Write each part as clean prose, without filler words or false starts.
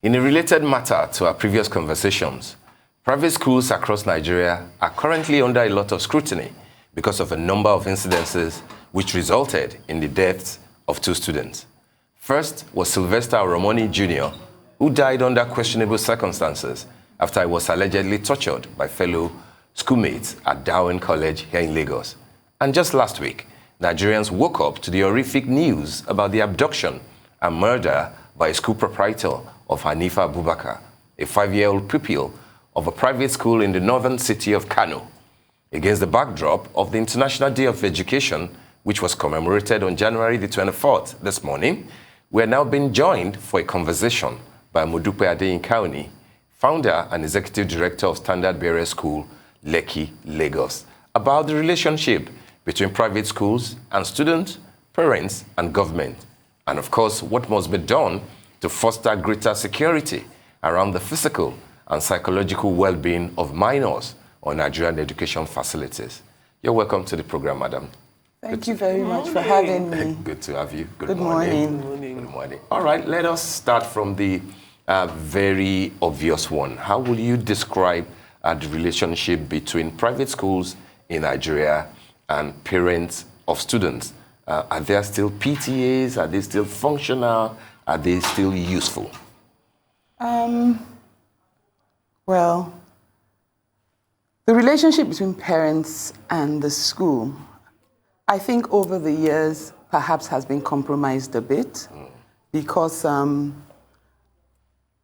In a related matter to our previous conversations, private schools across Nigeria are currently under a lot of scrutiny because of a number of incidences which resulted in the deaths of 2 students. First was Sylvester Oromoni Jr., who died under questionable circumstances after he was allegedly tortured by fellow schoolmates at Darwin College here in Lagos. And just last week, Nigerians woke up to the horrific news about the abduction and murder by a school proprietor of Hanifa Abubakar, a 5-year-old pupil of a private school in the northern city of Kano. Against the backdrop of the International Day of Education, which was commemorated on January the 24th this morning, we are now being joined for a conversation by Modupe Adeyinka-Oni, founder and executive director of Standard Bearers School Lekki, Lagos, about the relationship between private schools and students, parents, and government, and of course, what must be done to foster greater security around the physical and psychological well-being of minors on Nigerian education facilities. You're welcome to the program, madam. Thank you very much for having me. Good to have you. Good morning. Good morning. All right, let us start from the very obvious one. How will you describe the relationship between private schools in Nigeria and parents of students? Are there still PTAs? Are they still functional? Are they still useful? Well, the relationship between parents and the school, I think over the years, perhaps has been compromised a bit because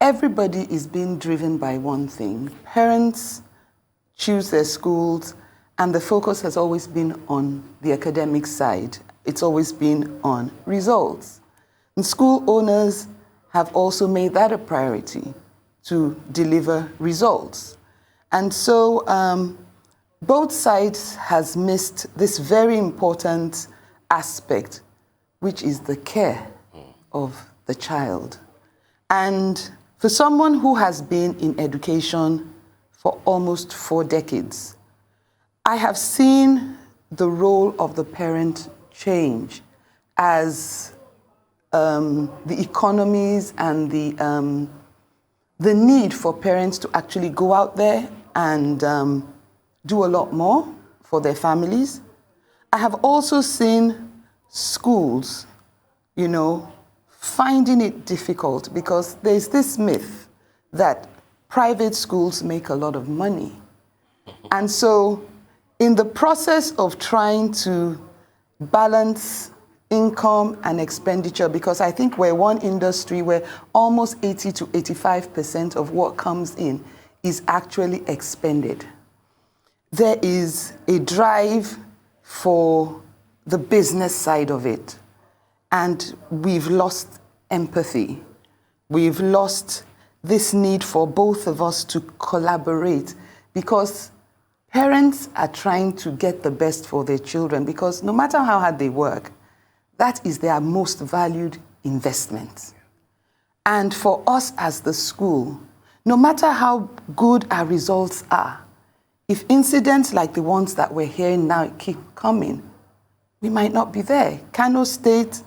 everybody is being driven by one thing. Parents choose their schools, and the focus has always been on the academic side. It's always been on results. And school owners have also made that a priority to deliver results. And so both sides has missed this very important aspect, which is the care of the child. And for someone who has been in education for almost 4 decades, I have seen the role of the parent change as the economies and the need for parents to actually go out there and do a lot more for their families. I have also seen schools, finding it difficult because there's this myth that private schools make a lot of money. And so in the process of trying to balance income and expenditure, because I think we're one industry where almost 80 to 85% of what comes in is actually expended. There is a drive for the business side of it, and we've lost empathy. We've lost this need for both of us to collaborate because parents are trying to get the best for their children because no matter how hard they work, that is their most valued investment. And for us as the school, no matter how good our results are, if incidents like the ones that we're hearing now keep coming, we might not be there. Kano State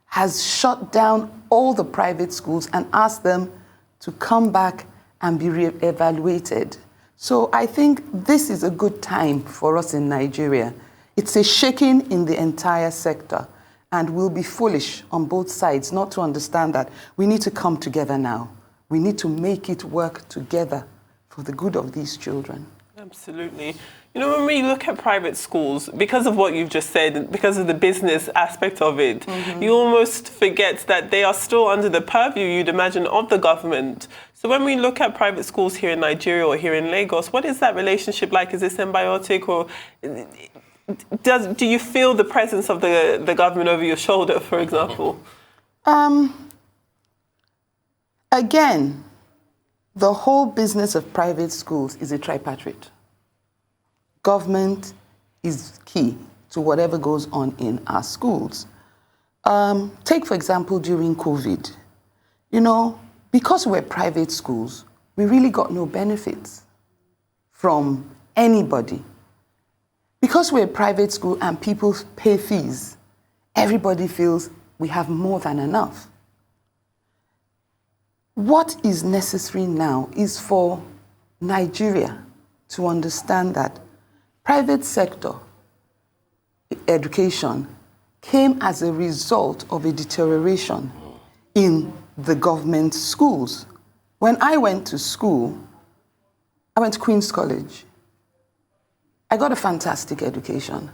has shut down all the private schools and asked them to come back and be re-evaluated. So I think this is a good time for us in Nigeria. It's a shaking in the entire sector, and we'll be foolish on both sides not to understand that we need to come together now. We need to make it work together for the good of these children. Absolutely. When we look at private schools, because of what you've just said, because of the business aspect of it, you almost forget that they are still under the purview, you'd imagine, of the government. So when we look at private schools here in Nigeria or here in Lagos, what is that relationship like? Is it symbiotic, or do you feel the presence of the government over your shoulder, for example? Again, the whole business of private schools is a tripartite. Government is key to whatever goes on in our schools. Take, for example, during COVID. Because we're private schools, we really got no benefits from anybody. Because we're a private school and people pay fees, everybody feels we have more than enough. what is necessary now is for Nigeria to understand that private sector education came as a result of a deterioration in the government schools. When I went to school, I went to Queen's College. I got a fantastic education,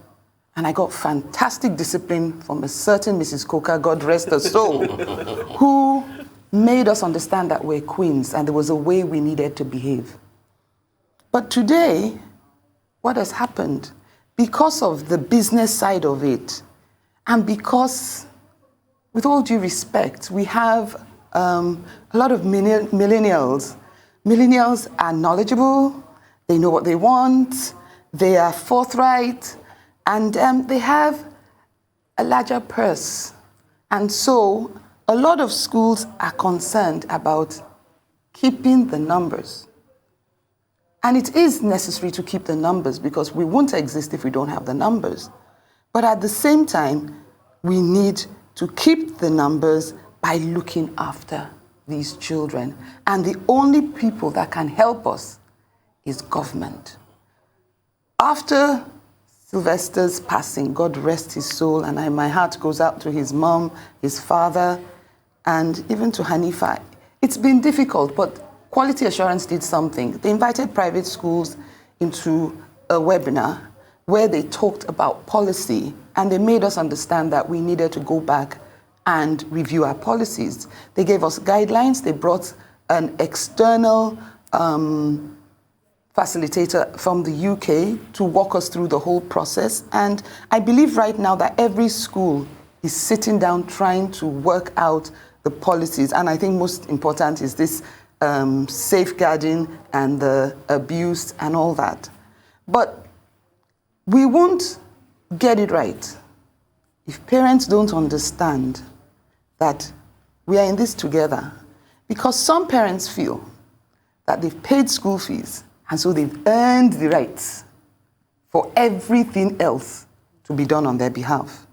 and I got fantastic discipline from a certain Mrs. Coker, God rest her soul, who made us understand that we're queens and there was a way we needed to behave. But today, what has happened, because of the business side of it, and because, with all due respect, we have a lot of millennials. Millennials are knowledgeable, they know what they want, they are forthright, and they have a larger purse. And so a lot of schools are concerned about keeping the numbers. And it is necessary to keep the numbers because we won't exist if we don't have the numbers. But at the same time, we need to keep the numbers by looking after these children. And the only people that can help us is government. After Sylvester's passing, God rest his soul, and my heart goes out to his mom, his father, and even to Hanifa. It's been difficult, but Quality Assurance did something. They invited private schools into a webinar where they talked about policy, and they made us understand that we needed to go back and review our policies. They gave us guidelines. They brought an external facilitator from the UK to walk us through the whole process. And I believe right now that every school is sitting down trying to work out the policies. And I think most important is this safeguarding and the abuse and all that. But we won't get it right if parents don't understand that we are in this together. Because some parents feel that they've paid school fees and so they've earned the rights for everything else to be done on their behalf.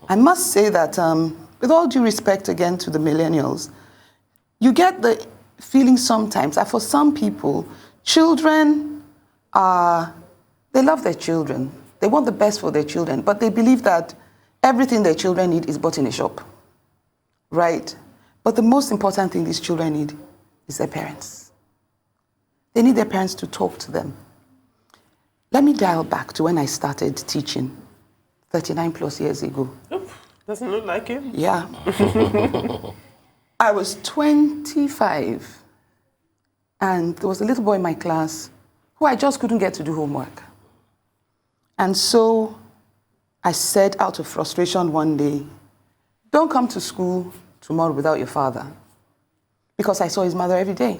I must say that, with all due respect again to the millennials, you get the feeling sometimes that for some people, children they love their children. They want the best for their children, but they believe that everything their children need is bought in a shop, right? But the most important thing these children need is their parents. They need their parents to talk to them. Let me dial back to when I started teaching 39 plus years ago. Oop, doesn't look like it. Yeah. I was 25, and there was a little boy in my class who I just couldn't get to do homework. And so I said out of frustration one day, don't come to school tomorrow without your father. Because I saw his mother every day.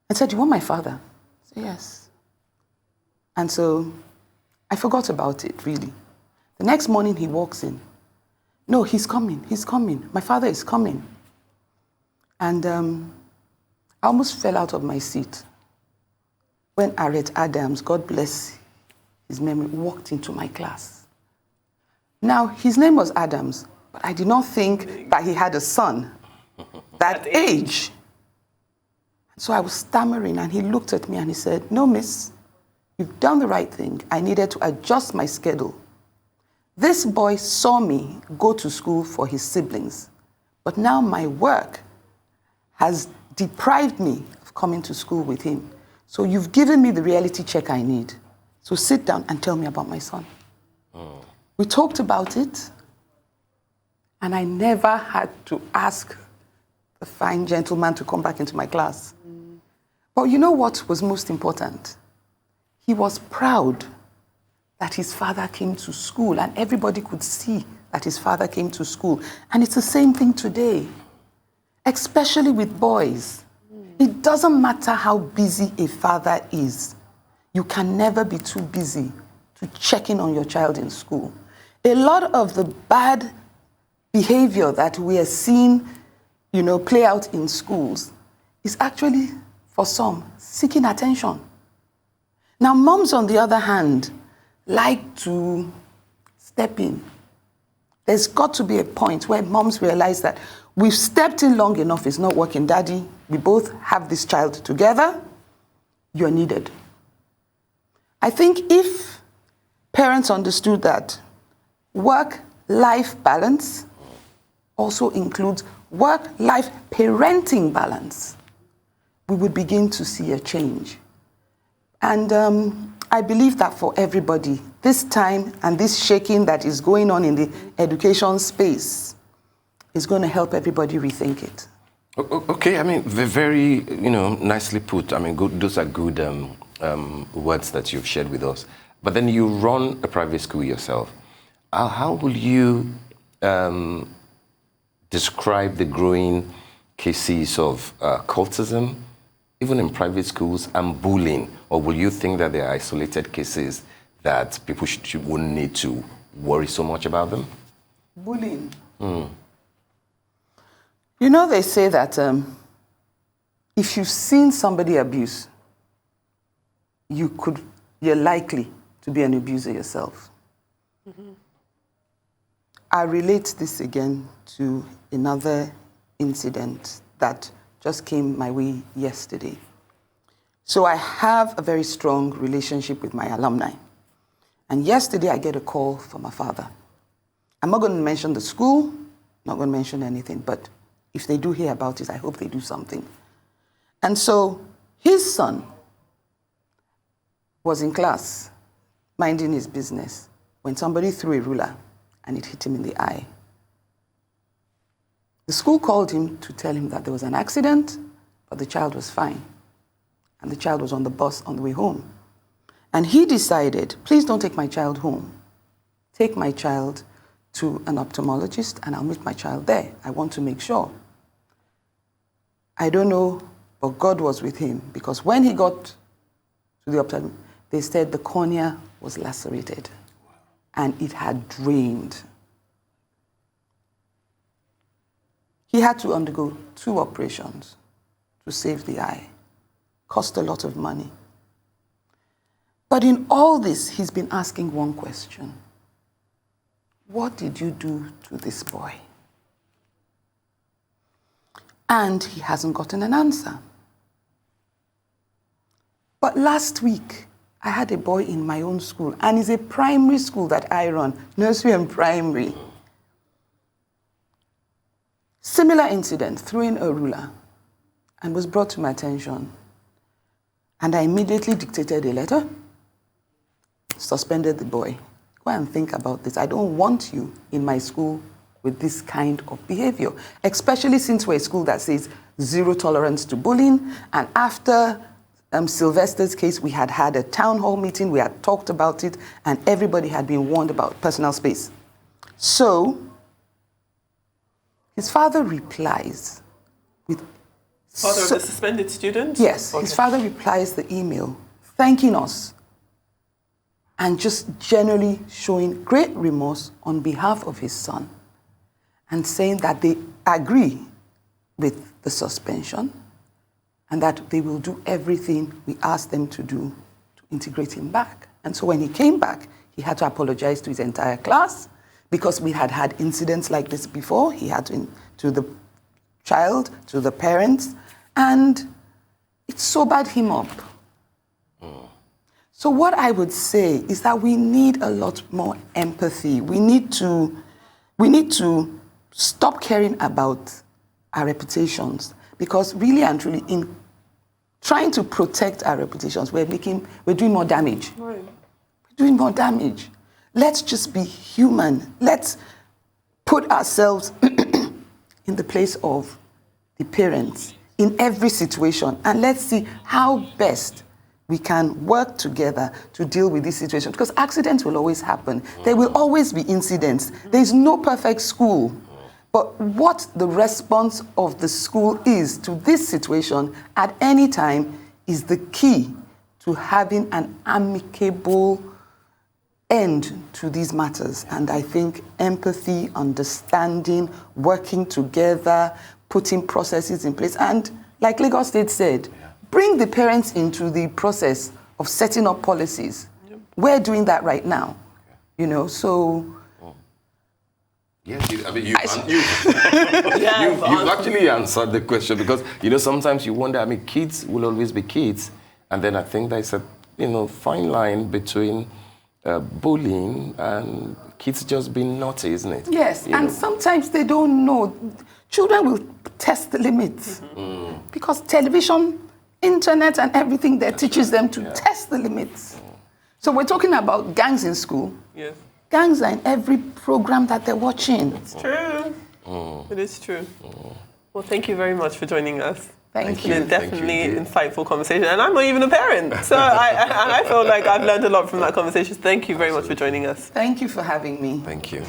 I said, you want my father? I said, yes. And so I forgot about it, really. The next morning he walks in. No, he's coming. My father is coming. And I almost fell out of my seat when Arret Adams, God bless his memory, walked into my class. Now, his name was Adams, but I did not think that he had a son that age. So I was stammering, and he looked at me and he said, no, miss, you've done the right thing. I needed to adjust my schedule. This boy saw me go to school for his siblings, but now my work has deprived me of coming to school with him. So you've given me the reality check I need. So sit down and tell me about my son. We talked about it, and I never had to ask the fine gentleman to come back into my class. But you know what was most important? He was proud that his father came to school, and everybody could see that his father came to school. And it's the same thing today, especially with boys. It doesn't matter how busy a father is. You can never be too busy to check in on your child in school. A lot of the bad behavior that we are seeing, play out in schools is actually, for some, seeking attention. Now, moms, on the other hand, like to step in There's got to be a point where moms realize that we've stepped in long enough, it's not working. Daddy, we both have this child together, you're needed. I think if parents understood that work-life balance also includes work-life parenting balance, we would begin to see a change. And I believe that for everybody, this time and this shaking that is going on in the education space is going to help everybody rethink it. Okay, I mean, very, nicely put. I mean, those are good words that you've shared with us. But then you run a private school yourself. How will you describe the growing cases of cultism, even in private schools, and bullying? Or will you think that there are isolated cases that people wouldn't need to worry so much about them? Bullying. You know, they say that if you've seen somebody abuse, you're likely to be an abuser yourself. I relate this again to another incident that just came my way yesterday. So I have a very strong relationship with my alumni. And yesterday I get a call from my father. I'm not going to mention the school, not going to mention anything, but if they do hear about it, I hope they do something. And so his son was in class, minding his business, when somebody threw a ruler and it hit him in the eye. The school called him to tell him that there was an accident, but the child was fine. And the child was on the bus on the way home. And he decided, please don't take my child home. Take my child to an ophthalmologist and I'll meet my child there. I want to make sure. I don't know, but God was with him, because when he got to the ophthalmologist, they said the cornea was lacerated and it had drained. He had to undergo 2 operations to save the eye. Cost a lot of money. But in all this, he's been asking one question. What did you do to this boy? And he hasn't gotten an answer. But last week, I had a boy in my own school, and it's a primary school that I run, nursery and primary. Similar incident, throwing a ruler, and was brought to my attention. And I immediately dictated a letter, suspended the boy. Go and think about this. I don't want you in my school with this kind of behavior, especially since we're a school that says 0 tolerance to bullying. And after Sylvester's case, we had had a town hall meeting, we had talked about it, and everybody had been warned about personal space. So, his father replies with... Father of the suspended student? Yes, Okay. His father replies the email, thanking us, and just generally showing great remorse on behalf of his son, and saying that they agree with the suspension, and that they will do everything we asked them to do to integrate him back. And so when he came back, he had to apologize to his entire class, because we had had incidents like this before. He had to the child, to the parents, and it sobered him up. So what I would say is that we need a lot more empathy. We need to stop caring about our reputations, because really and truly, in trying to protect our reputations, we're doing more damage. Right. We're doing more damage. Let's just be human. Let's put ourselves in the place of the parents in every situation, and let's see how best we can work together to deal with this situation, because accidents will always happen. There will always be incidents. There is no perfect school. But what the response of the school is to this situation at any time is the key to having an amicable end to these matters. And I think empathy, understanding, working together, putting processes in place, and like Lagos State said, bring the parents into the process of setting up policies. We're doing that right now, so Yes, you've Yeah, actually answered the question because, sometimes you wonder, kids will always be kids. And then I think there's a, fine line between bullying and kids just being naughty, isn't it? Yes, and sometimes they don't know. Children will test the limits because television, internet, and everything there teaches them to test the limits. So we're talking about gangs in school. Yes. Gangs are in every program that they're watching. It's true. It is true. Well, thank you very much for joining us. Thank you. It's definitely insightful conversation. And I'm not even a parent. So I feel like I've learned a lot from that conversation. Thank you very much for joining us. Thank you for having me. Thank you.